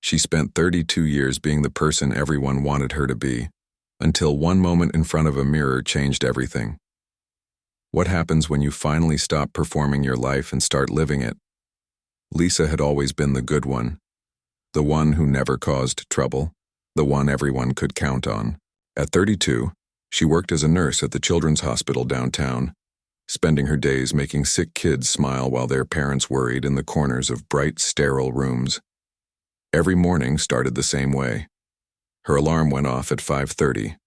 She spent 32 years being the person everyone wanted her to be, until one moment in front of a mirror changed everything. What happens when you finally stop performing your life and start living it? Lisa had always been the good one, the one who never caused trouble, the one everyone could count on. At 32, she worked as a nurse at the children's hospital downtown, spending her days making sick kids smile while their parents worried in the corners of bright, sterile rooms. Every morning started the same way. Her alarm went off at 5:30.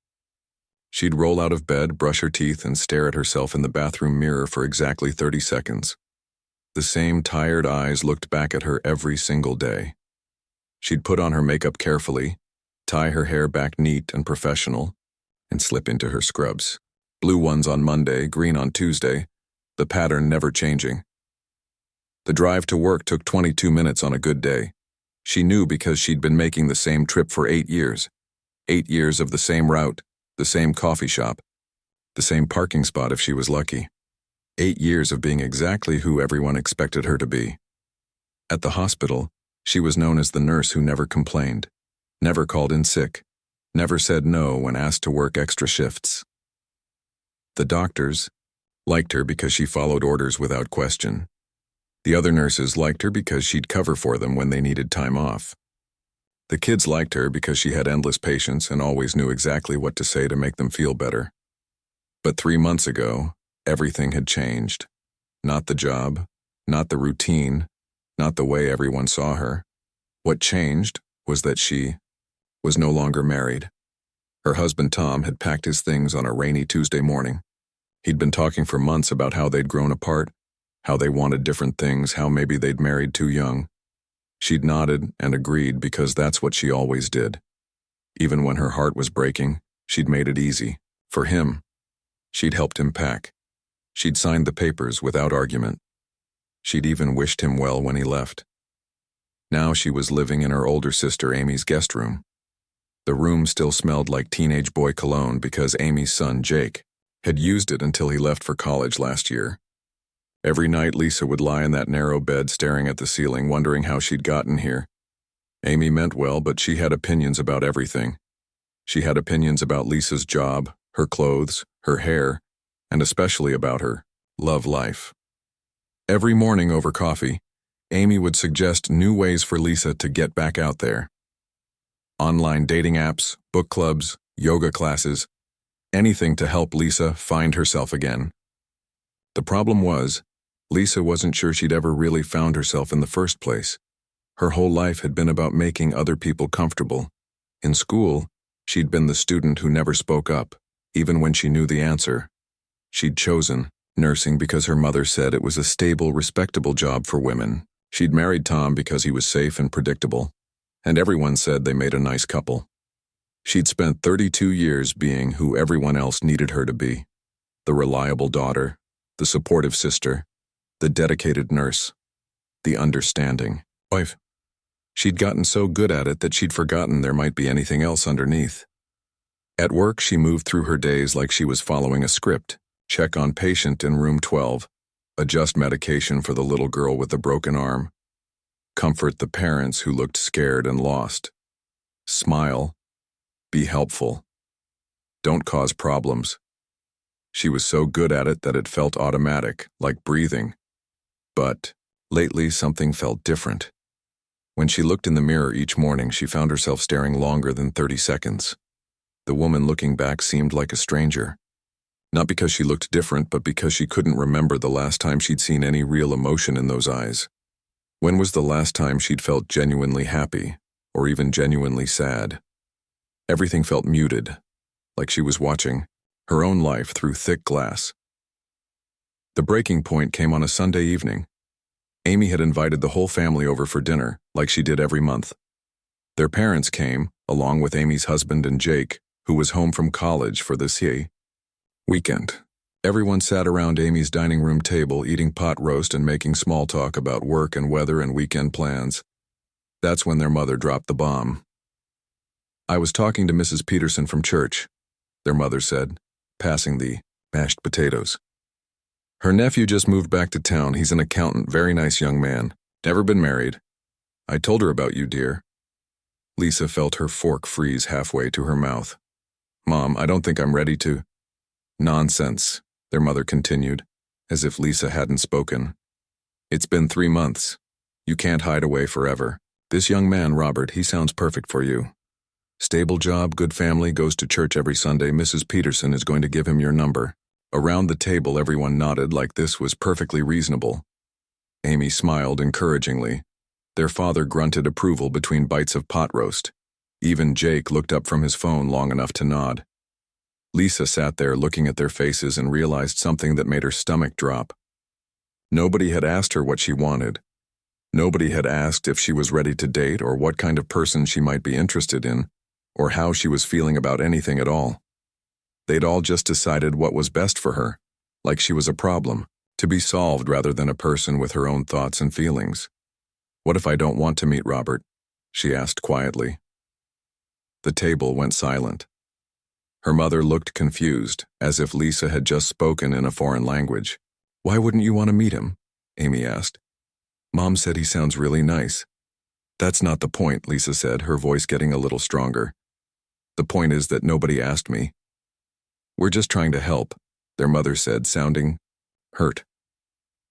She'd roll out of bed, brush her teeth, and stare at herself in the bathroom mirror for exactly 30 seconds. The same tired eyes looked back at her every single day. She'd put on her makeup carefully, tie her hair back neat and professional, and slip into her scrubs. Blue ones on Monday, green on Tuesday, the pattern never changing. The drive to work took 22 minutes on a good day. She knew because she'd been making the same trip for 8 years. 8 years of the same route, the same coffee shop, the same parking spot if she was lucky. 8 years of being exactly who everyone expected her to be. At the hospital, she was known as the nurse who never complained, never called in sick, never said no when asked to work extra shifts. The doctors liked her because she followed orders without question. The other nurses liked her because she'd cover for them when they needed time off. The kids liked her because she had endless patience and always knew exactly what to say to make them feel better. But 3 months ago, everything had changed. Not the job, not the routine, not the way everyone saw her. What changed was that she was no longer married. Her husband Tom had packed his things on a rainy Tuesday morning. He'd been talking for months about how they'd grown apart, how they wanted different things, how maybe they'd married too young. She'd nodded and agreed because that's what she always did. Even when her heart was breaking, she'd made it easy. For him, she'd helped him pack. She'd signed the papers without argument. She'd even wished him well when he left. Now she was living in her older sister Amy's guest room. The room still smelled like teenage boy cologne because Amy's son, Jake, had used it until he left for college last year. Every night Lisa would lie in that narrow bed staring at the ceiling, wondering how she'd gotten here. Amy meant well, but she had opinions about everything. She had opinions about Lisa's job, her clothes, her hair, and especially about her love life. Every morning over coffee, Amy would suggest new ways for Lisa to get back out there. Online dating apps, book clubs, yoga classes, anything to help Lisa find herself again. The problem was, Lisa wasn't sure she'd ever really found herself in the first place. Her whole life had been about making other people comfortable. In school, she'd been the student who never spoke up, even when she knew the answer. She'd chosen nursing because her mother said it was a stable, respectable job for women. She'd married Tom because he was safe and predictable, and everyone said they made a nice couple. She'd spent 32 years being who everyone else needed her to be. The reliable daughter, the supportive sister, the dedicated nurse, the understanding wife. She'd gotten so good at it that she'd forgotten there might be anything else underneath. At work, she moved through her days like she was following a script. Check on patient in room 12, adjust medication for the little girl with the broken arm, comfort the parents who looked scared and lost, smile, be helpful, don't cause problems. She was so good at it that it felt automatic, like breathing. But lately something felt different. When she looked in the mirror each morning, she found herself staring longer than 30 seconds. The woman looking back seemed like a stranger. Not because she looked different, but because she couldn't remember the last time she'd seen any real emotion in those eyes. When was the last time she'd felt genuinely happy, or even genuinely sad? Everything felt muted, like she was watching her own life through thick glass. The breaking point came on a Sunday evening. Amy had invited the whole family over for dinner, like she did every month. Their parents came, along with Amy's husband and Jake, who was home from college for the weekend. Everyone sat around Amy's dining room table eating pot roast and making small talk about work and weather and weekend plans. That's when their mother dropped the bomb. "I was talking to Mrs. Peterson from church," their mother said, passing the mashed potatoes. "Her nephew just moved back to town. He's an accountant, very nice young man. Never been married. I told her about you, dear. Lisa felt her fork freeze halfway to her mouth. "Mom, I don't think I'm ready to—" "Nonsense," their mother continued, as if Lisa hadn't spoken. "It's been 3 months. You can't hide away forever. This young man, Robert, he sounds perfect for you. Stable job, good family, goes to church every Sunday. Mrs. Peterson is going to give him your number." Around the table, everyone nodded like this was perfectly reasonable. Amy smiled encouragingly. Their father grunted approval between bites of pot roast. Even Jake looked up from his phone long enough to nod. Lisa sat there looking at their faces and realized something that made her stomach drop. Nobody had asked her what she wanted. Nobody had asked if she was ready to date or what kind of person she might be interested in, or how she was feeling about anything at all. They'd all just decided what was best for her, like she was a problem, to be solved rather than a person with her own thoughts and feelings. "What if I don't want to meet Robert?" she asked quietly. The table went silent. Her mother looked confused, as if Lisa had just spoken in a foreign language. "Why wouldn't you want to meet him?" Amy asked. "Mom said he sounds really nice." "That's not the point," Lisa said, her voice getting a little stronger. "The point is that nobody asked me." "We're just trying to help," their mother said, sounding hurt.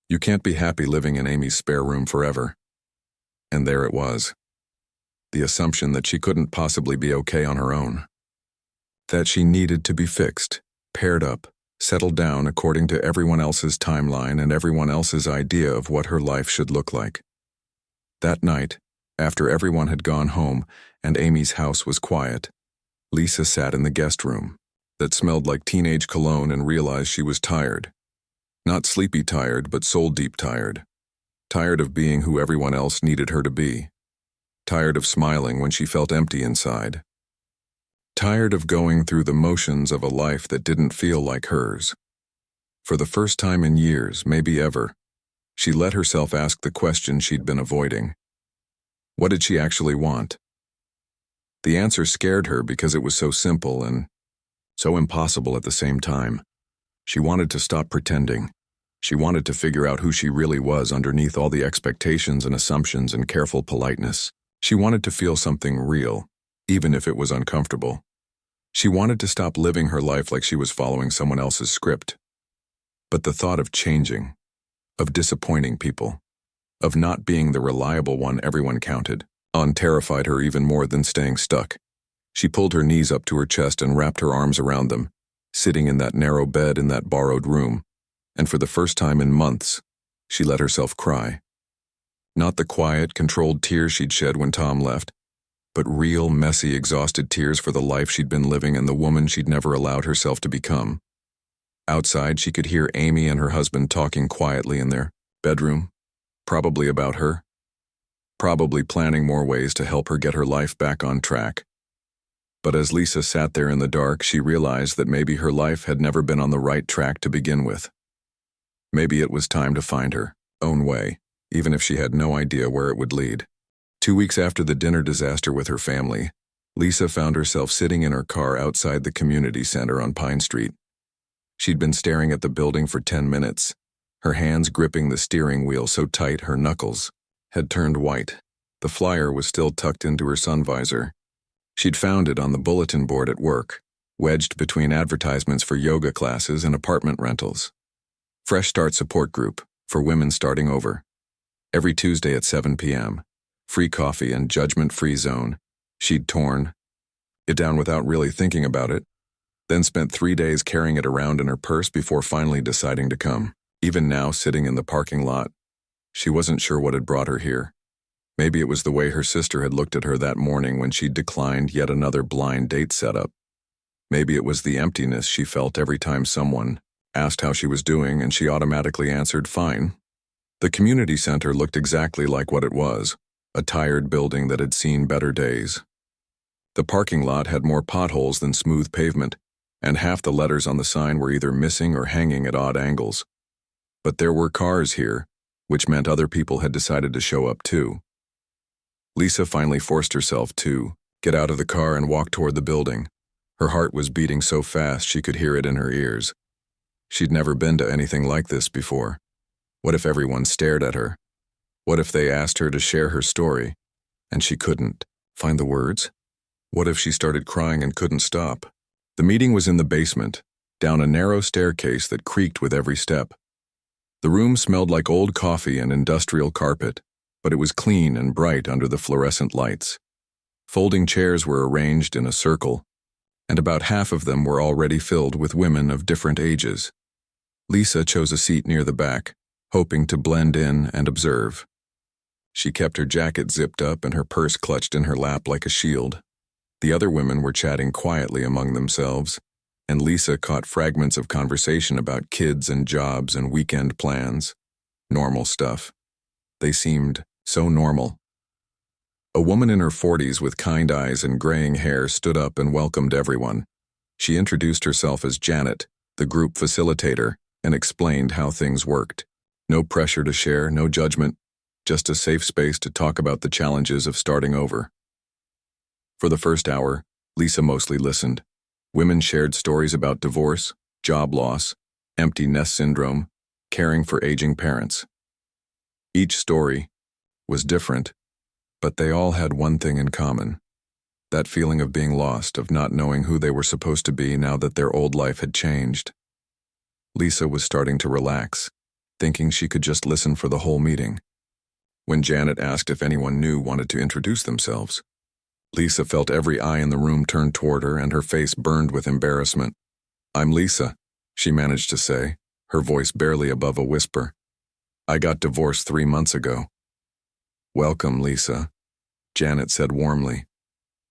"You can't be happy living in Amy's spare room forever." And there it was. The assumption that she couldn't possibly be okay on her own. That she needed to be fixed, paired up, settled down according to everyone else's timeline and everyone else's idea of what her life should look like. That night, after everyone had gone home and Amy's house was quiet, Lisa sat in the guest room that smelled like teenage cologne and realized she was tired. Not sleepy tired, but soul-deep tired. Tired of being who everyone else needed her to be. Tired of smiling when she felt empty inside. Tired of going through the motions of a life that didn't feel like hers. For the first time in years, maybe ever, she let herself ask the question she'd been avoiding. What did she actually want? The answer scared her because it was so simple and so impossible at the same time. She wanted to stop pretending. She wanted to figure out who she really was underneath all the expectations and assumptions and careful politeness. She wanted to feel something real, even if it was uncomfortable. She wanted to stop living her life like she was following someone else's script. But the thought of changing, of disappointing people, of not being the reliable one everyone counted on terrified her even more than staying stuck. She pulled her knees up to her chest and wrapped her arms around them, sitting in that narrow bed in that borrowed room, and for the first time in months, she let herself cry. Not the quiet, controlled tears she'd shed when Tom left, but real, messy, exhausted tears for the life she'd been living and the woman she'd never allowed herself to become. Outside, she could hear Amy and her husband talking quietly in their bedroom, probably about her, probably planning more ways to help her get her life back on track. But as Lisa sat there in the dark, she realized that maybe her life had never been on the right track to begin with. Maybe it was time to find her own way, even if she had no idea where it would lead. 2 weeks after the dinner disaster with her family, Lisa found herself sitting in her car outside the community center on Pine Street. She'd been staring at the building for 10 minutes, her hands gripping the steering wheel so tight her knuckles had turned white. The flyer was still tucked into her sun visor. She'd found it on the bulletin board at work, wedged between advertisements for yoga classes and apartment rentals. Fresh Start Support Group for women starting over. Every Tuesday at 7 p.m. Free coffee and judgment-free zone. She'd torn it down without really thinking about it, then spent 3 days carrying it around in her purse before finally deciding to come. Even now, sitting in the parking lot, she wasn't sure what had brought her here. Maybe it was the way her sister had looked at her that morning when she'd declined yet another blind date setup. Maybe it was the emptiness she felt every time someone asked how she was doing and she automatically answered fine. The community center looked exactly like what it was, a tired building that had seen better days. The parking lot had more potholes than smooth pavement, and half the letters on the sign were either missing or hanging at odd angles. But there were cars here, which meant other people had decided to show up too. Lisa finally forced herself to get out of the car and walk toward the building. Her heart was beating so fast she could hear it in her ears. She'd never been to anything like this before. What if everyone stared at her? What if they asked her to share her story, and she couldn't? Find the words? What if she started crying and couldn't stop? The meeting was in the basement, down a narrow staircase that creaked with every step. The room smelled like old coffee and industrial carpet, but it was clean and bright under the fluorescent lights. Folding chairs were arranged in a circle, and about half of them were already filled with women of different ages. Lisa chose a seat near the back, hoping to blend in and observe. She kept her jacket zipped up and her purse clutched in her lap like a shield. The other women were chatting quietly among themselves, and Lisa caught fragments of conversation about kids and jobs and weekend plans. Normal stuff. They seemed so normal. A woman in her 40s with kind eyes and graying hair stood up and welcomed everyone. She introduced herself as Janet, the group facilitator, and explained how things worked. No pressure to share, no judgment, just a safe space to talk about the challenges of starting over. For the first hour, Lisa mostly listened. Women shared stories about divorce, job loss, empty nest syndrome, caring for aging parents. Each story was different, but they all had one thing in common: that feeling of being lost, of not knowing who they were supposed to be now that their old life had changed. Lisa was starting to relax, thinking she could just listen for the whole meeting. When Janet asked if anyone new wanted to introduce themselves, Lisa felt every eye in the room turn toward her and her face burned with embarrassment. "I'm Lisa," she managed to say, her voice barely above a whisper. "I got divorced 3 months ago." "Welcome, Lisa," Janet said warmly.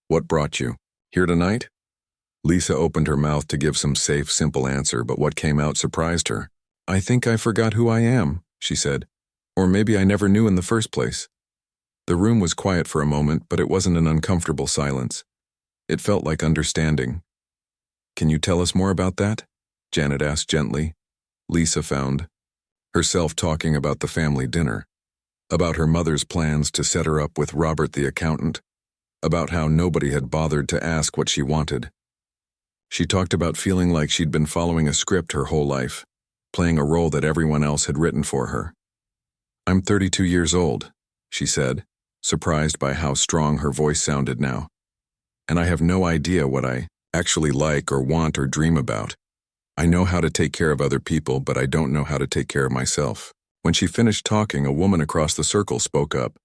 "What brought you here tonight?" Lisa opened her mouth to give some safe, simple answer, but what came out surprised her. "I think I forgot who I am," she said. "Or maybe I never knew in the first place." The room was quiet for a moment, but it wasn't an uncomfortable silence. It felt like understanding. "Can you tell us more about that?" Janet asked gently. Lisa found herself talking about the family dinner, about her mother's plans to set her up with Robert the accountant, about how nobody had bothered to ask what she wanted. She talked about feeling like she'd been following a script her whole life, playing a role that everyone else had written for her. "I'm 32 years old," she said, surprised by how strong her voice sounded now. "And I have no idea what I actually like or want or dream about. I know how to take care of other people, but I don't know how to take care of myself." When she finished talking, a woman across the circle spoke up.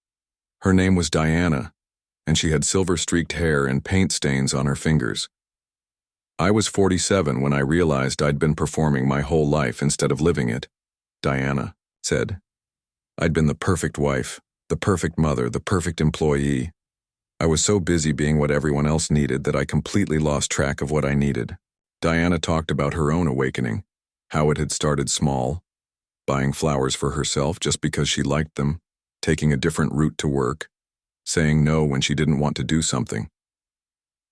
Her name was Diana, and she had silver-streaked hair and paint stains on her fingers. "I was 47 when I realized I'd been performing my whole life instead of living it," Diana said. "I'd been the perfect wife, the perfect mother, the perfect employee. I was so busy being what everyone else needed that I completely lost track of what I needed." Diana talked about her own awakening, how it had started small, buying flowers for herself just because she liked them, taking a different route to work, saying no when she didn't want to do something.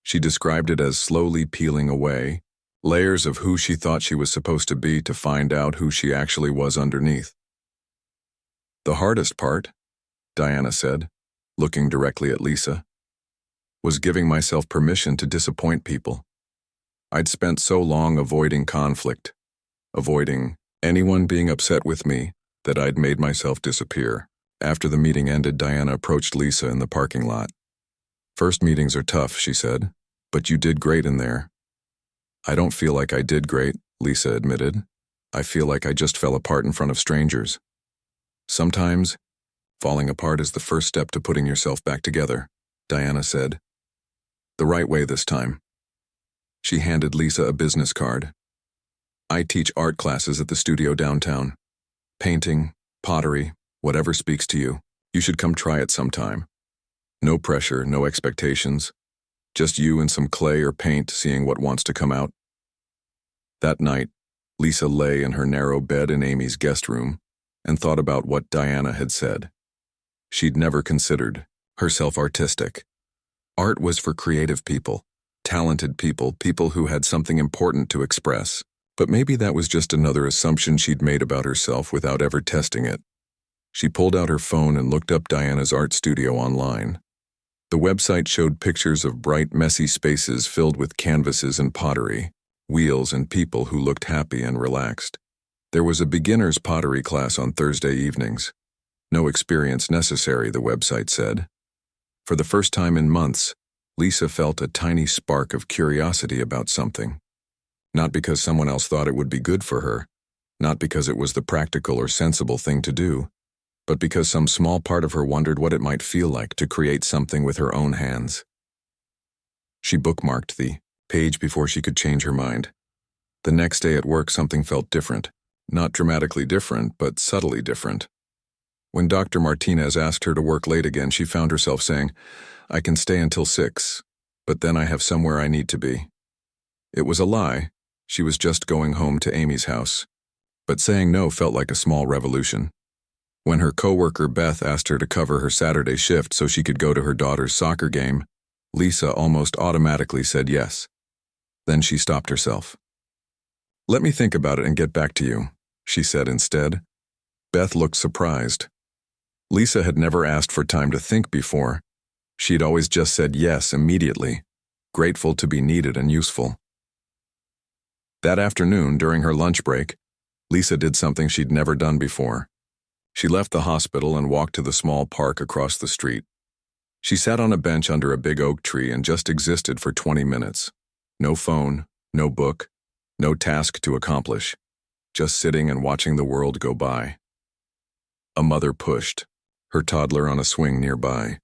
She described it as slowly peeling away layers of who she thought she was supposed to be to find out who she actually was underneath. "The hardest part," Diana said, looking directly at Lisa, "was giving myself permission to disappoint people. I'd spent so long avoiding conflict, avoiding anyone being upset with me, that I'd made myself disappear." After the meeting ended, Diana approached Lisa in the parking lot. "First meetings are tough," she said, "but you did great in there." "I don't feel like I did great," Lisa admitted. "I feel like I just fell apart in front of strangers." "Sometimes, falling apart is the first step to putting yourself back together," Diana said. "The right way this time." She handed Lisa a business card. "I teach art classes at the studio downtown. Painting, pottery, whatever speaks to you. You should come try it sometime. No pressure, no expectations. Just you and some clay or paint seeing what wants to come out." That night, Lisa lay in her narrow bed in Amy's guest room and thought about what Diana had said. She'd never considered herself artistic. Art was for creative people, talented people, people who had something important to express. But maybe that was just another assumption she'd made about herself without ever testing it. She pulled out her phone and looked up Diana's art studio online. The website showed pictures of bright, messy spaces filled with canvases and pottery, wheels and people who looked happy and relaxed. There was a beginner's pottery class on Thursday evenings. No experience necessary, the website said. For the first time in months, Lisa felt a tiny spark of curiosity about something. Not because someone else thought it would be good for her, not because it was the practical or sensible thing to do, but because some small part of her wondered what it might feel like to create something with her own hands. She bookmarked the page before she could change her mind. The next day at work, something felt different. Not dramatically different, but subtly different. When Dr. Martinez asked her to work late again, she found herself saying, "I can stay until 6, but then I have somewhere I need to be." It was a lie. She was just going home to Amy's house. But saying no felt like a small revolution. When her coworker Beth asked her to cover her Saturday shift so she could go to her daughter's soccer game, Lisa almost automatically said yes. Then she stopped herself. "Let me think about it and get back to you," she said instead. Beth looked surprised. Lisa had never asked for time to think before. She'd always just said yes immediately, grateful to be needed and useful. That afternoon, during her lunch break, Lisa did something she'd never done before. She left the hospital and walked to the small park across the street. She sat on a bench under a big oak tree and just existed for 20 minutes. No phone, no book, no task to accomplish. Just sitting and watching the world go by. A mother pushed, her toddler on a swing nearby.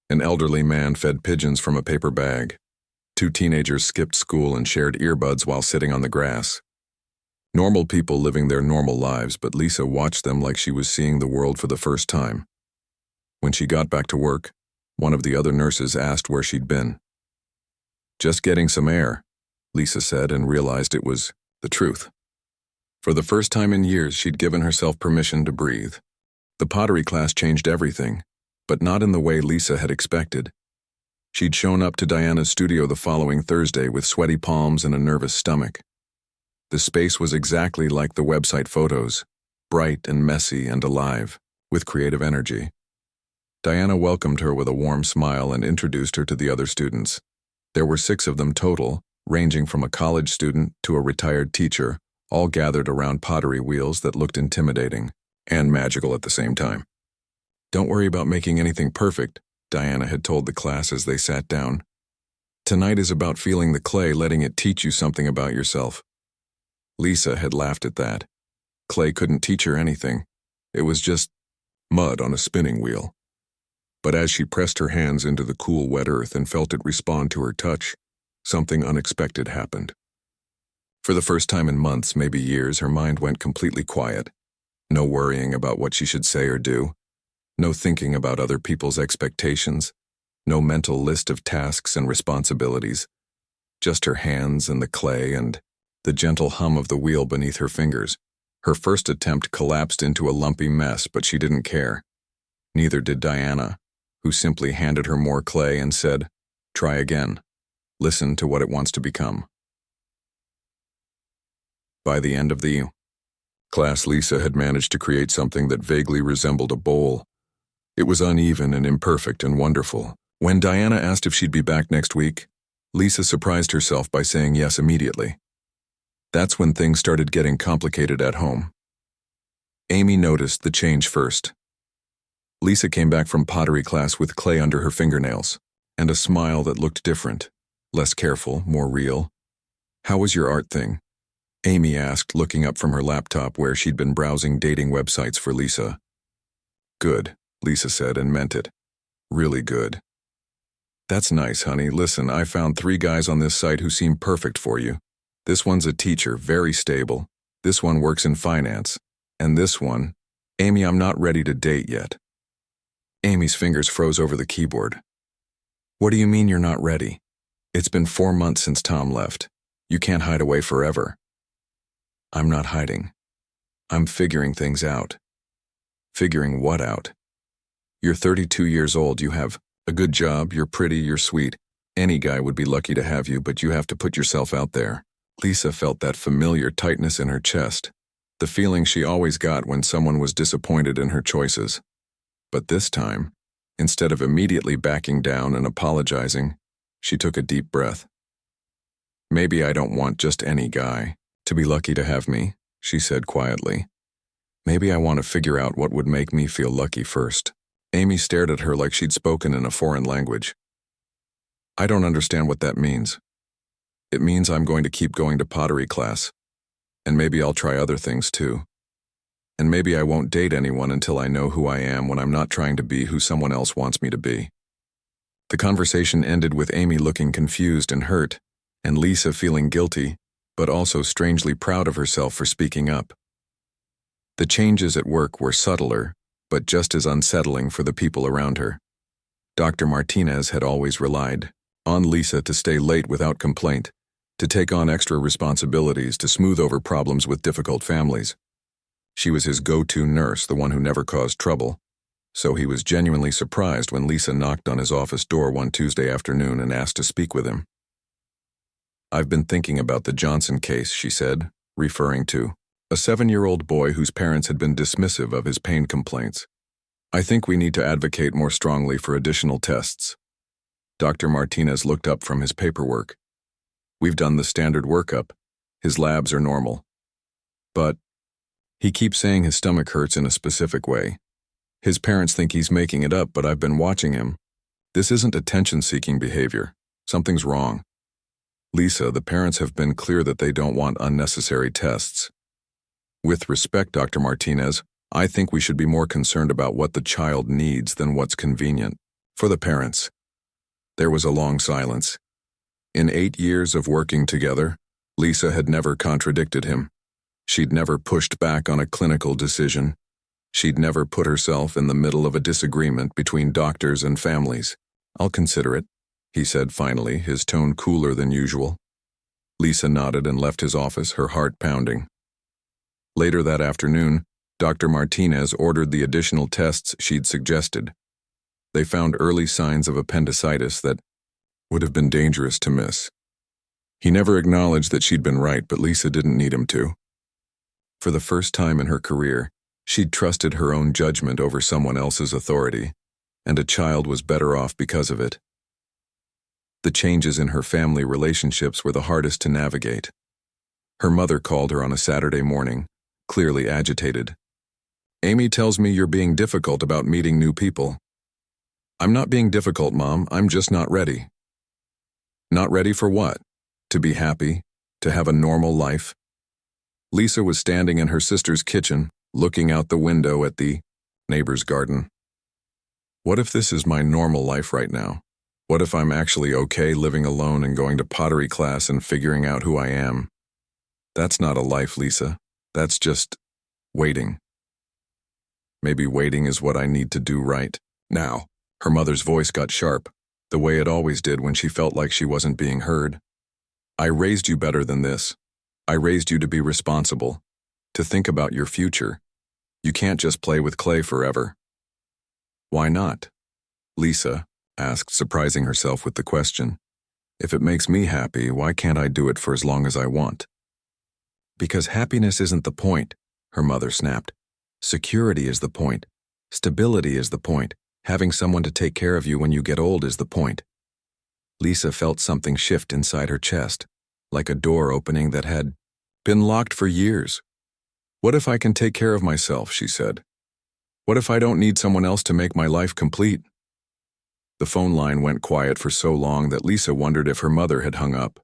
An elderly man fed pigeons from a paper bag. 2 teenagers skipped school and shared earbuds while sitting on the grass. Normal people living their normal lives, but Lisa watched them like she was seeing the world for the first time. When she got back to work, one of the other nurses asked where she'd been. "Just getting some air," Lisa said, and realized it was the truth. For the first time in years, she'd given herself permission to breathe. The pottery class changed everything, but not in the way Lisa had expected. She'd shown up to Diana's studio the following Thursday with sweaty palms and a nervous stomach. The space was exactly like the website photos, bright and messy and alive, with creative energy. Diana welcomed her with a warm smile and introduced her to the other students. There were 6 of them total, ranging from a college student to a retired teacher, all gathered around pottery wheels that looked intimidating and magical at the same time. "Don't worry about making anything perfect," Diana had told the class as they sat down. "Tonight is about feeling the clay, letting it teach you something about yourself." Lisa had laughed at that. Clay couldn't teach her anything. It was just mud on a spinning wheel. But as she pressed her hands into the cool, wet earth and felt it respond to her touch, something unexpected happened. For the first time in months, maybe years, her mind went completely quiet. No worrying about what she should say or do. No thinking about other people's expectations. No mental list of tasks and responsibilities. Just her hands and the clay and the gentle hum of the wheel beneath her fingers. Her first attempt collapsed into a lumpy mess, but she didn't care. Neither did Diana, who simply handed her more clay and said, "Try again. Listen to what it wants to become." By the end of the class, Lisa had managed to create something that vaguely resembled a bowl. It was uneven and imperfect and wonderful. When Diana asked if she'd be back next week, Lisa surprised herself by saying yes immediately. That's when things started getting complicated at home. Amy noticed the change first. Lisa came back from pottery class with clay under her fingernails, and a smile that looked different, less careful, more real. "How was your art thing?" Amy asked, looking up from her laptop where she'd been browsing dating websites for Lisa. "Good," Lisa said, and meant it. "Really good." "That's nice, honey. Listen, I found 3 guys on this site who seem perfect for you. This one's a teacher, very stable. This one works in finance. And this one, Amy, I'm not ready to date yet." Amy's fingers froze over the keyboard. "What do you mean you're not ready? It's been 4 months since Tom left. You can't hide away forever." "I'm not hiding. I'm figuring things out." "Figuring what out?" "You're 32 years old, you have a good job, you're pretty, you're sweet. Any guy would be lucky to have you, but you have to put yourself out there." Lisa felt that familiar tightness in her chest, the feeling she always got when someone was disappointed in her choices. But this time, instead of immediately backing down and apologizing, she took a deep breath. "Maybe I don't want just any guy to be lucky to have me," she said quietly. "Maybe I want to figure out what would make me feel lucky first." Amy stared at her like she'd spoken in a foreign language. I don't understand what that means. It means I'm going to keep going to pottery class. And maybe I'll try other things too. And maybe I won't date anyone until I know who I am when I'm not trying to be who someone else wants me to be. The conversation ended with Amy looking confused and hurt, and Lisa feeling guilty, but also strangely proud of herself for speaking up. The changes at work were subtler, but just as unsettling for the people around her. Dr. Martinez had always relied on Lisa to stay late without complaint, to take on extra responsibilities, to smooth over problems with difficult families. She was his go-to nurse, the one who never caused trouble, so he was genuinely surprised when Lisa knocked on his office door one Tuesday afternoon and asked to speak with him. I've been thinking about the Johnson case, she said, referring to a 7-year-old boy whose parents had been dismissive of his pain complaints. I think we need to advocate more strongly for additional tests. Dr. Martinez looked up from his paperwork. We've done the standard workup. His labs are normal. But he keeps saying his stomach hurts in a specific way. His parents think he's making it up, but I've been watching him. This isn't attention-seeking behavior. Something's wrong. Lisa, the parents have been clear that they don't want unnecessary tests. With respect, Dr. Martinez, I think we should be more concerned about what the child needs than what's convenient for the parents. There was a long silence. In 8 years of working together, Lisa had never contradicted him. She'd never pushed back on a clinical decision. She'd never put herself in the middle of a disagreement between doctors and families. I'll consider it, he said finally, his tone cooler than usual. Lisa nodded and left his office, her heart pounding. Later that afternoon, Dr. Martinez ordered the additional tests she'd suggested. They found early signs of appendicitis that would have been dangerous to miss. He never acknowledged that she'd been right, but Lisa didn't need him to. For the first time in her career, she'd trusted her own judgment over someone else's authority, and a child was better off because of it. The changes in her family relationships were the hardest to navigate. Her mother called her on a Saturday morning, clearly agitated. Amy tells me you're being difficult about meeting new people. I'm not being difficult, Mom. I'm just not ready. Not ready for what? To be happy? To have a normal life? Lisa was standing in her sister's kitchen, looking out the window at the neighbor's garden. What if this is my normal life right now? What if I'm actually okay living alone and going to pottery class and figuring out who I am? That's not a life, Lisa. That's just waiting. Maybe waiting is what I need to do right now. Her mother's voice got sharp, the way it always did when she felt like she wasn't being heard. I raised you better than this. I raised you to be responsible, to think about your future. You can't just play with clay forever. Why not? Lisa asked, surprising herself with the question. If it makes me happy, why can't I do it for as long as I want? Because happiness isn't the point, her mother snapped. Security is the point. Stability is the point. Having someone to take care of you when you get old is the point. Lisa felt something shift inside her chest, like a door opening that had been locked for years. What if I can take care of myself, she said. What if I don't need someone else to make my life complete? The phone line went quiet for so long that Lisa wondered if her mother had hung up.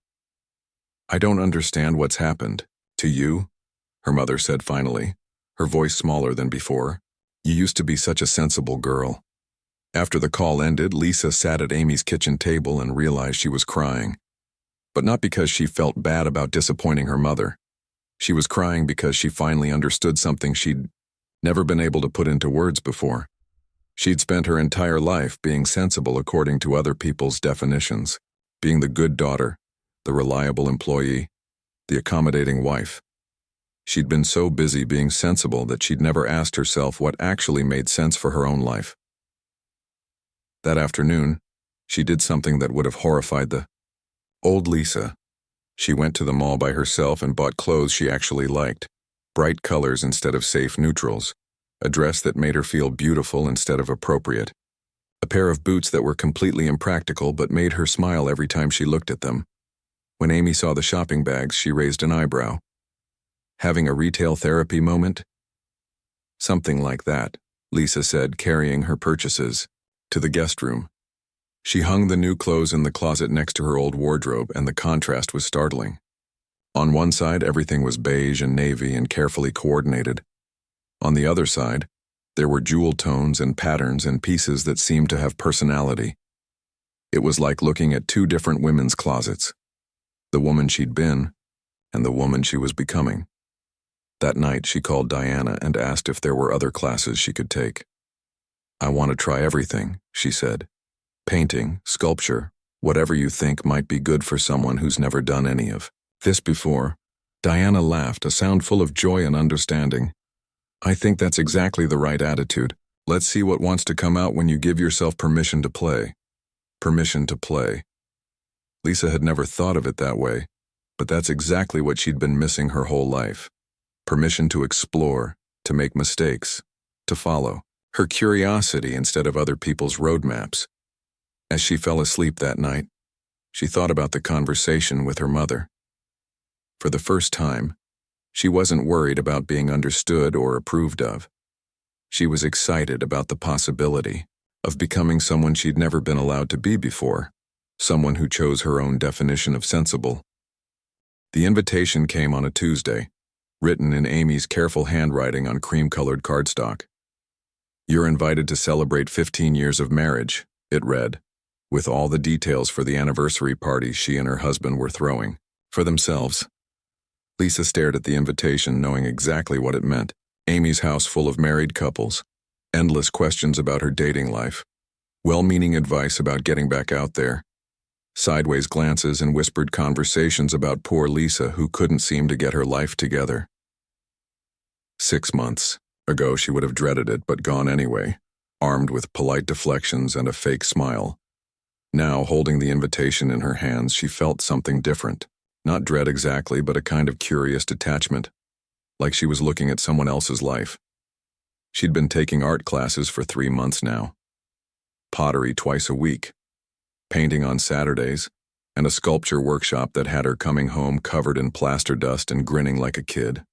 I don't understand what's happened. To you? Her mother said finally, her voice smaller than before. You used to be such a sensible girl. After the call ended, Lisa sat at Amy's kitchen table and realized she was crying. But not because she felt bad about disappointing her mother. She was crying because she finally understood something she'd never been able to put into words before. She'd spent her entire life being sensible according to other people's definitions, being the good daughter, the reliable employee, the accommodating wife. She'd been so busy being sensible that she'd never asked herself what actually made sense for her own life. That afternoon, she did something that would have horrified the old Lisa. She went to the mall by herself and bought clothes she actually liked, bright colors instead of safe neutrals, a dress that made her feel beautiful instead of appropriate, a pair of boots that were completely impractical but made her smile every time she looked at them. When Amy saw the shopping bags, she raised an eyebrow. Having a retail therapy moment? Something like that, Lisa said, carrying her purchases to the guest room. She hung the new clothes in the closet next to her old wardrobe, and the contrast was startling. On one side, everything was beige and navy and carefully coordinated. On the other side, there were jewel tones and patterns and pieces that seemed to have personality. It was like looking at two different women's closets, the woman she'd been and the woman she was becoming. That night, she called Diana and asked if there were other classes she could take. "I want to try everything," she said. "Painting, sculpture, whatever you think might be good for someone who's never done any of this before." Diana laughed, a sound full of joy and understanding. "I think that's exactly the right attitude. Let's see what wants to come out when you give yourself permission to play." Permission to play. Lisa had never thought of it that way, but that's exactly what she'd been missing her whole life. Permission to explore, to make mistakes, to follow her curiosity instead of other people's roadmaps. As she fell asleep that night, she thought about the conversation with her mother. For the first time, she wasn't worried about being understood or approved of. She was excited about the possibility of becoming someone she'd never been allowed to be before, someone who chose her own definition of sensible. The invitation came on a Tuesday, written in Amy's careful handwriting on cream-colored cardstock. "You're invited to celebrate 15 years of marriage," it read, with all the details for the anniversary party she and her husband were throwing for themselves. Lisa stared at the invitation, knowing exactly what it meant. Amy's house full of married couples, endless questions about her dating life, well-meaning advice about getting back out there, sideways glances and whispered conversations about poor Lisa who couldn't seem to get her life together. 6 months ago she would have dreaded it, but gone anyway, armed with polite deflections and a fake smile. Now, holding the invitation in her hands, she felt something different. Not dread exactly, but a kind of curious detachment, like she was looking at someone else's life. She'd been taking art classes for 3 months now. Pottery twice a week, painting on Saturdays, and a sculpture workshop that had her coming home covered in plaster dust and grinning like a kid.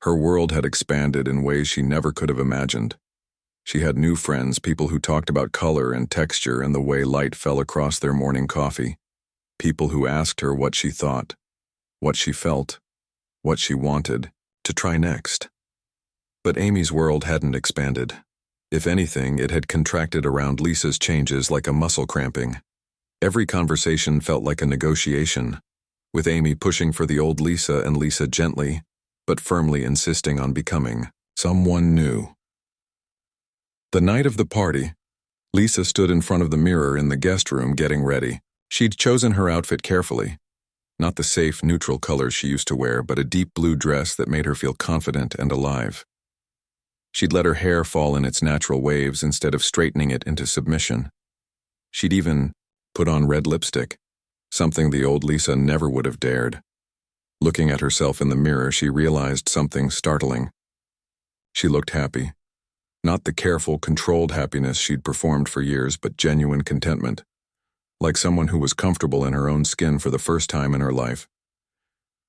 Her world had expanded in ways she never could have imagined. She had new friends, people who talked about color and texture and the way light fell across their morning coffee. People who asked her what she thought, what she felt, what she wanted to try next. But Amy's world hadn't expanded. If anything, it had contracted around Lisa's changes like a muscle cramping. Every conversation felt like a negotiation, with Amy pushing for the old Lisa and Lisa gently, but firmly insisting on becoming someone new. The night of the party, Lisa stood in front of the mirror in the guest room getting ready. She'd chosen her outfit carefully. Not the safe, neutral colors she used to wear, but a deep blue dress that made her feel confident and alive. She'd let her hair fall in its natural waves instead of straightening it into submission. She'd even put on red lipstick, something the old Lisa never would have dared. Looking at herself in the mirror, she realized something startling. She looked happy. Not the careful, controlled happiness she'd performed for years, but genuine contentment. Like someone who was comfortable in her own skin for the first time in her life.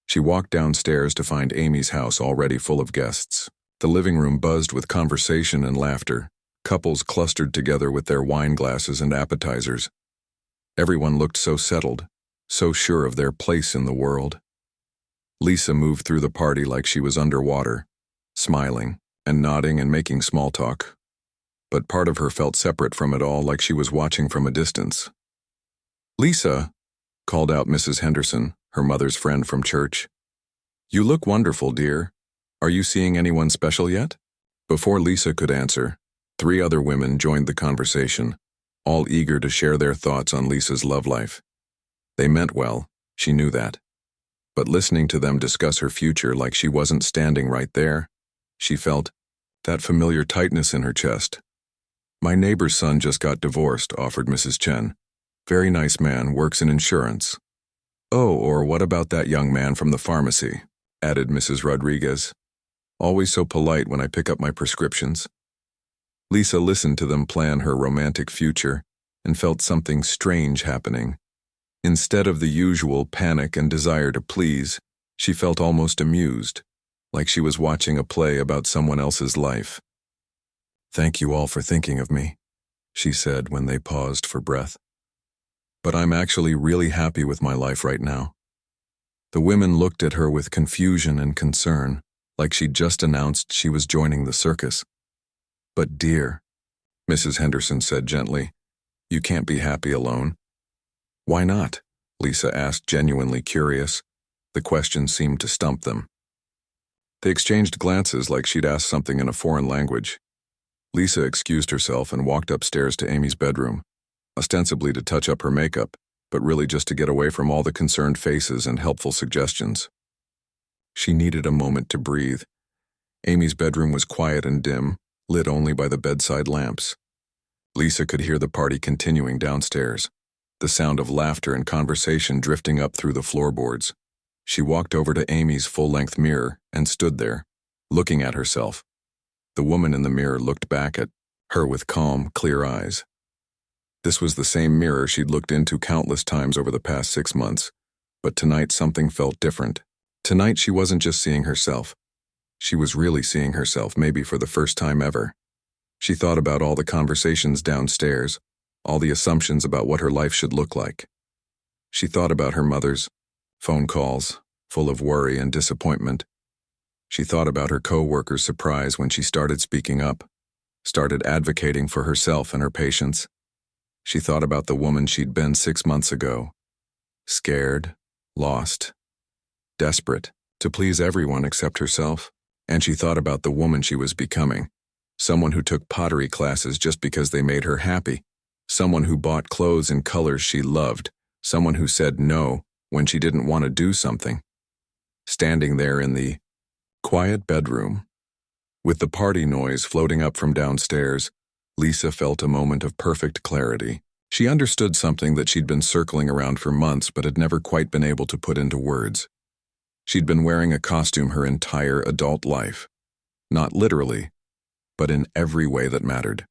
She walked downstairs to find Amy's house already full of guests. The living room buzzed with conversation and laughter, couples clustered together with their wine glasses and appetizers. Everyone looked so settled, so sure of their place in the world. Lisa moved through the party like she was underwater, smiling and nodding and making small talk. But part of her felt separate from it all, like she was watching from a distance. "Lisa," called out Mrs. Henderson, her mother's friend from church. "You look wonderful, dear. Are you seeing anyone special yet?" Before Lisa could answer, 3 other women joined the conversation, all eager to share their thoughts on Lisa's love life. They meant well, she knew that. But listening to them discuss her future like she wasn't standing right there, she felt that familiar tightness in her chest. "My neighbor's son just got divorced," offered Mrs. Chen. "Very nice man, works in insurance." "Oh, or what about that young man from the pharmacy?" added Mrs. Rodriguez. "Always so polite when I pick up my prescriptions." Lisa listened to them plan her romantic future and felt something strange happening. Instead of the usual panic and desire to please, she felt almost amused, like she was watching a play about someone else's life. "Thank you all for thinking of me," she said when they paused for breath. "But I'm actually really happy with my life right now." The women looked at her with confusion and concern, like she'd just announced she was joining the circus. "But dear," Mrs. Henderson said gently, "you can't be happy alone." "Why not?" Lisa asked, genuinely curious. The question seemed to stump them. They exchanged glances like she'd asked something in a foreign language. Lisa excused herself and walked upstairs to Amy's bedroom, ostensibly to touch up her makeup, but really just to get away from all the concerned faces and helpful suggestions. She needed a moment to breathe. Amy's bedroom was quiet and dim, lit only by the bedside lamps. Lisa could hear the party continuing downstairs, the sound of laughter and conversation drifting up through the floorboards. She walked over to Amy's full-length mirror and stood there, looking at herself. The woman in the mirror looked back at her with calm, clear eyes. This was the same mirror she'd looked into countless times over the past 6 months, but tonight something felt different. Tonight she wasn't just seeing herself. She was really seeing herself, maybe for the first time ever. She thought about all the conversations downstairs, all the assumptions about what her life should look like. She thought about her mother's phone calls, full of worry and disappointment. She thought about her co-workers' surprise when she started speaking up, started advocating for herself and her patients. She thought about the woman she'd been 6 months ago, scared, lost, desperate to please everyone except herself. And she thought about the woman she was becoming, someone who took pottery classes just because they made her happy, someone who bought clothes in colors she loved, someone who said no when she didn't want to do something. Standing there in the quiet bedroom, with the party noise floating up from downstairs, Lisa felt a moment of perfect clarity. She understood something that she'd been circling around for months but had never quite been able to put into words. She'd been wearing a costume her entire adult life. Not literally, but in every way that mattered.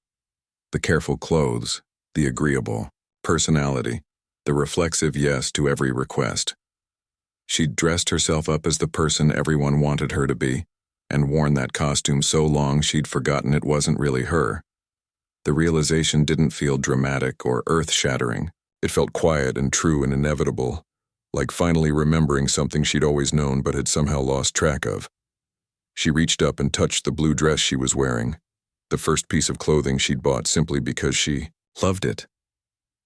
The careful clothes, the agreeable personality, the reflexive yes to every request. She'd dressed herself up as the person everyone wanted her to be, and worn that costume so long she'd forgotten it wasn't really her. The realization didn't feel dramatic or earth-shattering. It felt quiet and true and inevitable, like finally remembering something she'd always known but had somehow lost track of. She reached up and touched the blue dress she was wearing, the first piece of clothing she'd bought simply because she loved it.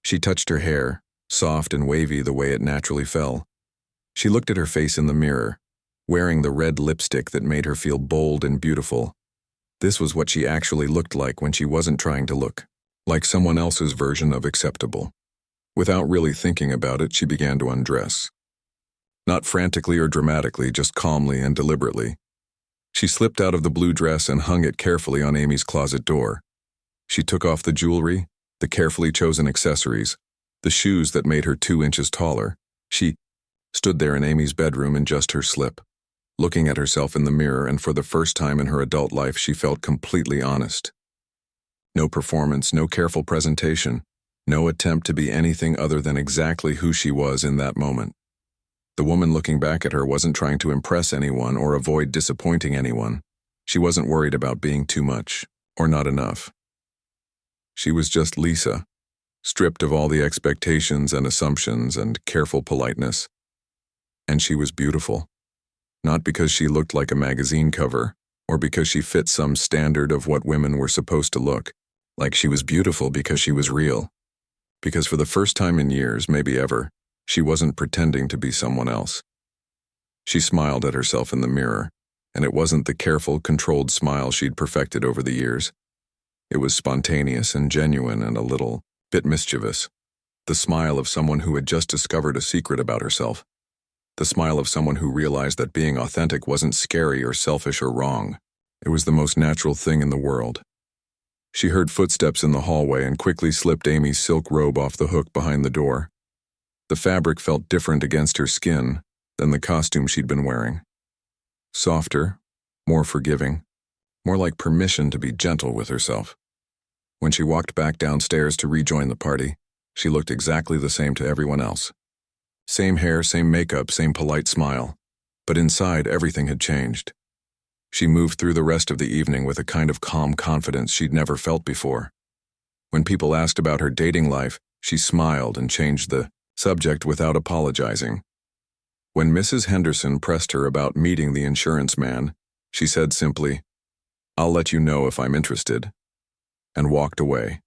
She touched her hair, soft and wavy the way it naturally fell. She looked at her face in the mirror, wearing the red lipstick that made her feel bold and beautiful. This was what she actually looked like when she wasn't trying to look like someone else's version of acceptable. Without really thinking about it, she began to undress. Not frantically or dramatically, just calmly and deliberately. She slipped out of the blue dress and hung it carefully on Amy's closet door. She took off the jewelry, the carefully chosen accessories, the shoes that made her 2 inches taller. She stood there in Amy's bedroom in just her slip, looking at herself in the mirror, and for the first time in her adult life she felt completely honest. No performance, no careful presentation, no attempt to be anything other than exactly who she was in that moment. The woman looking back at her wasn't trying to impress anyone or avoid disappointing anyone. She wasn't worried about being too much or not enough. She was just Lisa, stripped of all the expectations and assumptions and careful politeness. And she was beautiful. Not because she looked like a magazine cover or because she fit some standard of what women were supposed to look like. She was beautiful because she was real. Because for the first time in years, maybe ever, she wasn't pretending to be someone else. She smiled at herself in the mirror, and it wasn't the careful, controlled smile she'd perfected over the years. It was spontaneous and genuine and a little bit mischievous. The smile of someone who had just discovered a secret about herself. The smile of someone who realized that being authentic wasn't scary or selfish or wrong. It was the most natural thing in the world. She heard footsteps in the hallway and quickly slipped Amy's silk robe off the hook behind the door. The fabric felt different against her skin than the costume she'd been wearing. Softer, more forgiving, more like permission to be gentle with herself. When she walked back downstairs to rejoin the party, she looked exactly the same to everyone else. Same hair, same makeup, same polite smile. But inside, everything had changed. She moved through the rest of the evening with a kind of calm confidence she'd never felt before. When people asked about her dating life, she smiled and changed the subject without apologizing. When Mrs. Henderson pressed her about meeting the insurance man, she said simply, "I'll let you know if I'm interested," and walked away.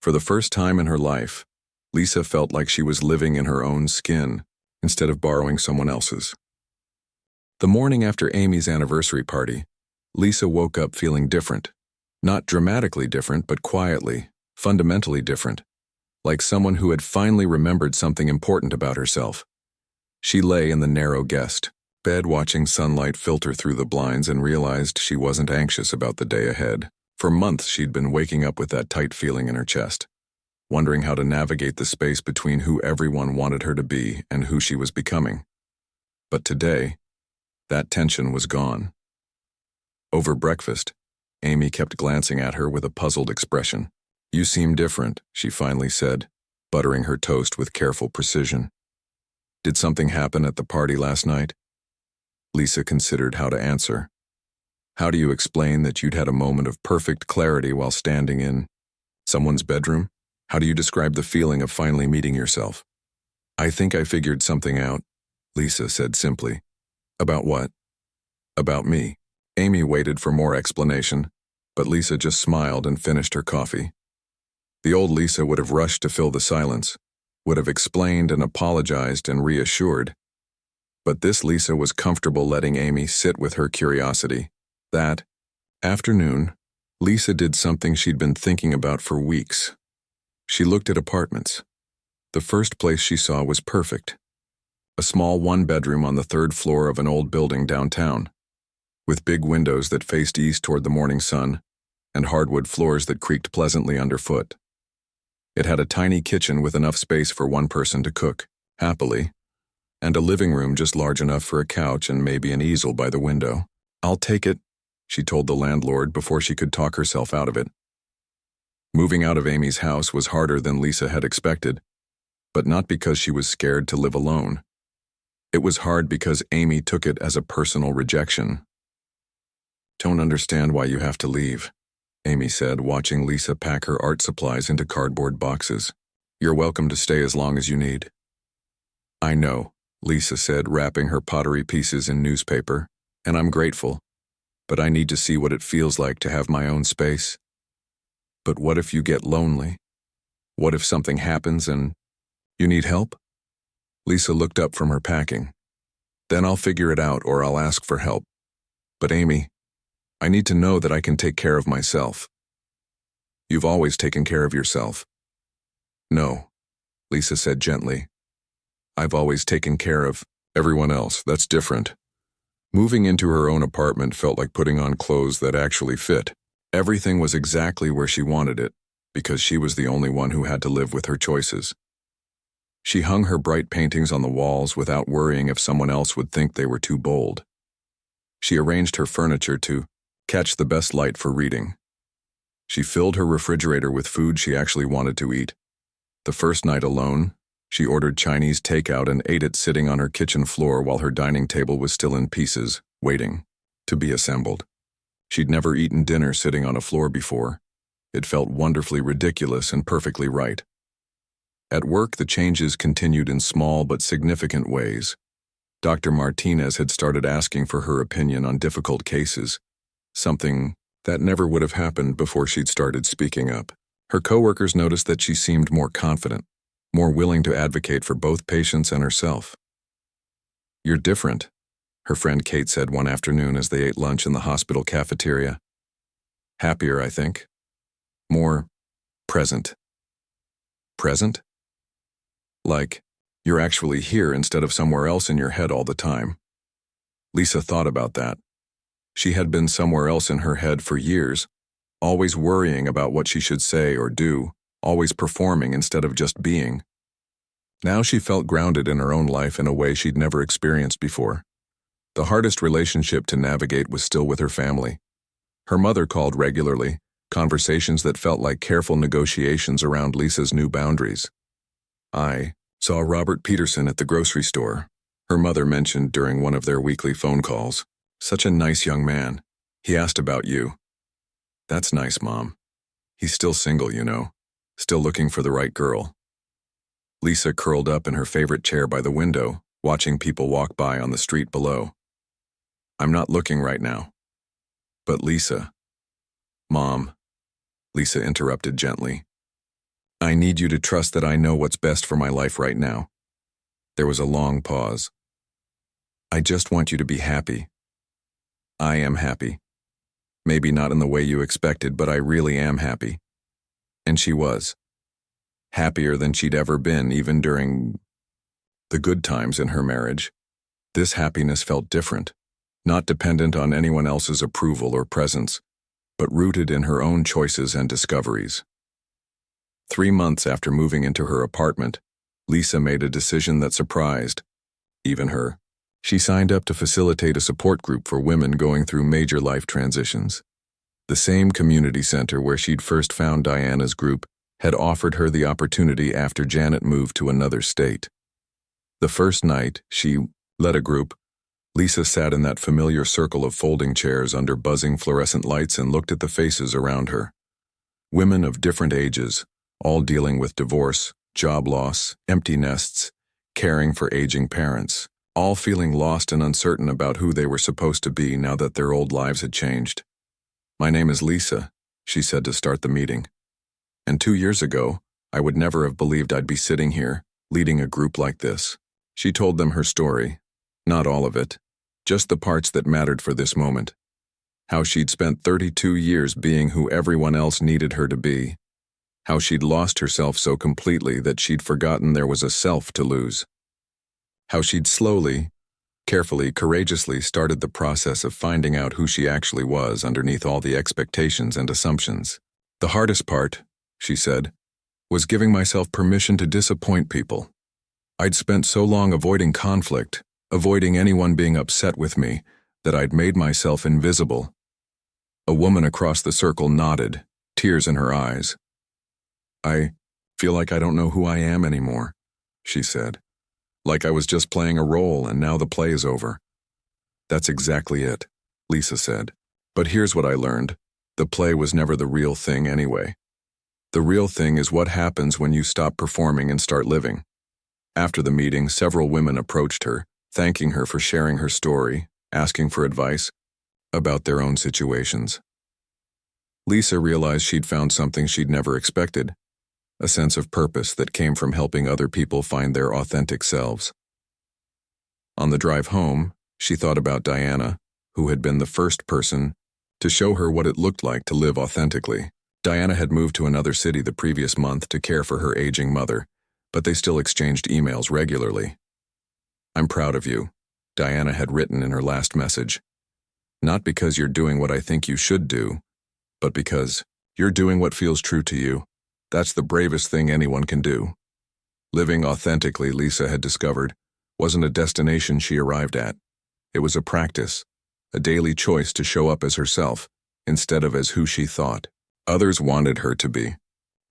For the first time in her life, Lisa felt like she was living in her own skin instead of borrowing someone else's. The morning after Amy's anniversary party, Lisa woke up feeling different. Not dramatically different, but quietly, fundamentally different, like someone who had finally remembered something important about herself. She lay in the narrow guest bed watching sunlight filter through the blinds and realized she wasn't anxious about the day ahead. For months she'd been waking up with that tight feeling in her chest, wondering how to navigate the space between who everyone wanted her to be and who she was becoming. But today, that tension was gone. Over breakfast, Amy kept glancing at her with a puzzled expression. "You seem different," she finally said, buttering her toast with careful precision. "Did something happen at the party last night?" Lisa considered how to answer. "How do you explain that you'd had a moment of perfect clarity while standing in someone's bedroom? How do you describe the feeling of finally meeting yourself?" "I think I figured something out," Lisa said simply. "About what?" "About me." Amy waited for more explanation, but Lisa just smiled and finished her coffee. The old Lisa would have rushed to fill the silence, would have explained and apologized and reassured. But this Lisa was comfortable letting Amy sit with her curiosity. That afternoon, Lisa did something she'd been thinking about for weeks. She looked at apartments. The first place she saw was perfect. A small one-bedroom on the third floor of an old building downtown, with big windows that faced east toward the morning sun and hardwood floors that creaked pleasantly underfoot. It had a tiny kitchen with enough space for one person to cook, happily, and a living room just large enough for a couch and maybe an easel by the window. "I'll take it," she told the landlord before she could talk herself out of it. Moving out of Amy's house was harder than Lisa had expected, but not because she was scared to live alone. It was hard because Amy took it as a personal rejection. "Don't understand why you have to leave," Amy said, watching Lisa pack her art supplies into cardboard boxes. "You're welcome to stay as long as you need." "I know," Lisa said, wrapping her pottery pieces in newspaper, "and I'm grateful, but I need to see what it feels like to have my own space." "But what if you get lonely? What if something happens and you need help?" Lisa looked up from her packing. "Then I'll figure it out or I'll ask for help. But Amy, I need to know that I can take care of myself." "You've always taken care of yourself." "No," Lisa said gently. "I've always taken care of everyone else. That's different." Moving into her own apartment felt like putting on clothes that actually fit. Everything was exactly where she wanted it, because she was the only one who had to live with her choices. She hung her bright paintings on the walls without worrying if someone else would think they were too bold. She arranged her furniture to catch the best light for reading. She filled her refrigerator with food she actually wanted to eat. The first night alone, she ordered Chinese takeout and ate it sitting on her kitchen floor while her dining table was still in pieces, waiting to be assembled. She'd never eaten dinner sitting on a floor before. It felt wonderfully ridiculous and perfectly right. At work, the changes continued in small but significant ways. Dr. Martinez had started asking for her opinion on difficult cases, something that never would have happened before she'd started speaking up. Her coworkers noticed that she seemed more confident, more willing to advocate for both patients and herself. "You're different," her friend Kate said one afternoon as they ate lunch in the hospital cafeteria. "Happier, I think. More present." "Present?" "Like, you're actually here instead of somewhere else in your head all the time." Lisa thought about that. She had been somewhere else in her head for years, always worrying about what she should say or do, always performing instead of just being. Now she felt grounded in her own life in a way she'd never experienced before. The hardest relationship to navigate was still with her family. Her mother called regularly, conversations that felt like careful negotiations around Lisa's new boundaries. "I saw Robert Peterson at the grocery store," her mother mentioned during one of their weekly phone calls. Such a nice young man. He asked about you. That's nice, Mom. He's still single, you know. Still looking for the right girl. Lisa curled up in her favorite chair by the window, watching people walk by on the street below. I'm not looking right now. But Lisa. Mom, Lisa interrupted gently. I need you to trust that I know what's best for my life right now. There was a long pause. I just want you to be happy. I am happy. Maybe not in the way you expected, but I really am happy. And she was. Happier than she'd ever been, even during the good times in her marriage. This happiness felt different, not dependent on anyone else's approval or presence, but rooted in her own choices and discoveries. 3 months after moving into her apartment, Lisa made a decision that surprised, even her. She signed up to facilitate a support group for women going through major life transitions. The same community center where she'd first found Diana's group had offered her the opportunity after Janet moved to another state. The first night she led a group, Lisa sat in that familiar circle of folding chairs under buzzing fluorescent lights and looked at the faces around her. Women of different ages, all dealing with divorce, job loss, empty nests, caring for aging parents, all feeling lost and uncertain about who they were supposed to be now that their old lives had changed. My name is Lisa, she said to start the meeting. And 2 years ago, I would never have believed I'd be sitting here, leading a group like this. She told them her story, not all of it, just the parts that mattered for this moment. How she'd spent 32 years being who everyone else needed her to be. How she'd lost herself so completely that she'd forgotten there was a self to lose. How she'd slowly, carefully, courageously started the process of finding out who she actually was underneath all the expectations and assumptions. The hardest part, she said, was giving myself permission to disappoint people. I'd spent so long avoiding conflict, avoiding anyone being upset with me, that I'd made myself invisible. A woman across the circle nodded, tears in her eyes. I feel like I don't know who I am anymore, she said. Like I was just playing a role and now the play is over. That's exactly it, Lisa said. But here's what I learned. The play was never the real thing anyway. The real thing is what happens when you stop performing and start living. After the meeting, several women approached her, thanking her for sharing her story, asking for advice about their own situations. Lisa realized she'd found something she'd never expected, a sense of purpose that came from helping other people find their authentic selves. On the drive home, she thought about Diana, who had been the first person to show her what it looked like to live authentically. Diana had moved to another city the previous month to care for her aging mother, but they still exchanged emails regularly. I'm proud of you, Diana had written in her last message. Not because you're doing what I think you should do, but because you're doing what feels true to you. That's the bravest thing anyone can do. Living authentically, Lisa had discovered, wasn't a destination she arrived at. It was a practice, a daily choice to show up as herself, instead of as who she thought others wanted her to be.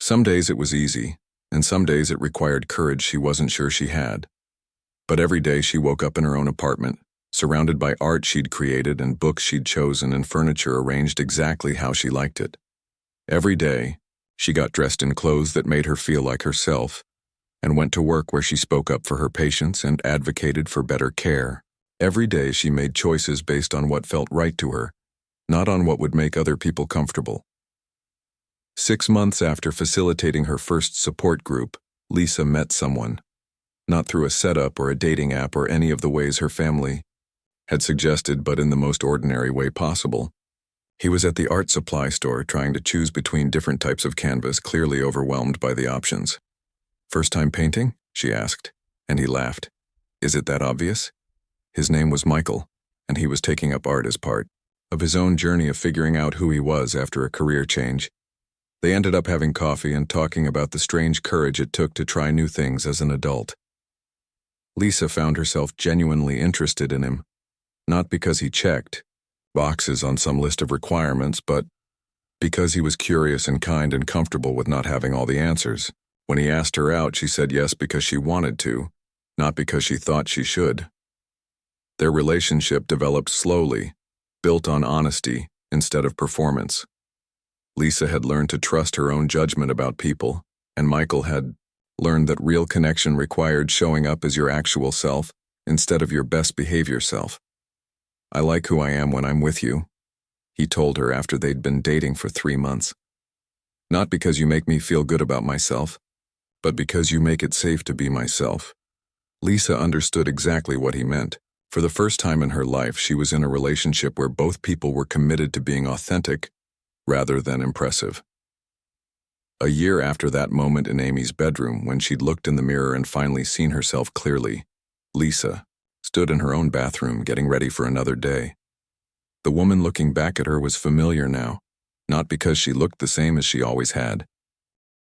Some days it was easy, and some days it required courage she wasn't sure she had. But every day she woke up in her own apartment, surrounded by art she'd created and books she'd chosen and furniture arranged exactly how she liked it. Every day, she got dressed in clothes that made her feel like herself, and went to work where she spoke up for her patients and advocated for better care. Every day she made choices based on what felt right to her, not on what would make other people comfortable. 6 months after facilitating her first support group, Lisa met someone, not through a setup or a dating app or any of the ways her family had suggested, but in the most ordinary way possible. He was at the art supply store trying to choose between different types of canvas, clearly overwhelmed by the options. First time painting? She asked, and he laughed. Is it that obvious? His name was Michael, and he was taking up art as part of his own journey of figuring out who he was after a career change. They ended up having coffee and talking about the strange courage it took to try new things as an adult. Lisa found herself genuinely interested in him, not because he checked boxes on some list of requirements, but because he was curious and kind and comfortable with not having all the answers. When he asked her out, she said yes because she wanted to, not because she thought she should. Their relationship developed slowly, built on honesty instead of performance. Lisa had learned to trust her own judgment about people, and Michael had learned that real connection required showing up as your actual self instead of your best behavior self. "I like who I am when I'm with you," he told her after they'd been dating for 3 months. "Not because you make me feel good about myself, but because you make it safe to be myself." Lisa understood exactly what he meant. For the first time in her life, she was in a relationship where both people were committed to being authentic rather than impressive. A year after that moment in Amy's bedroom, when she'd looked in the mirror and finally seen herself clearly, Lisa stood in her own bathroom getting ready for another day. The woman looking back at her was familiar now, not because she looked the same as she always had,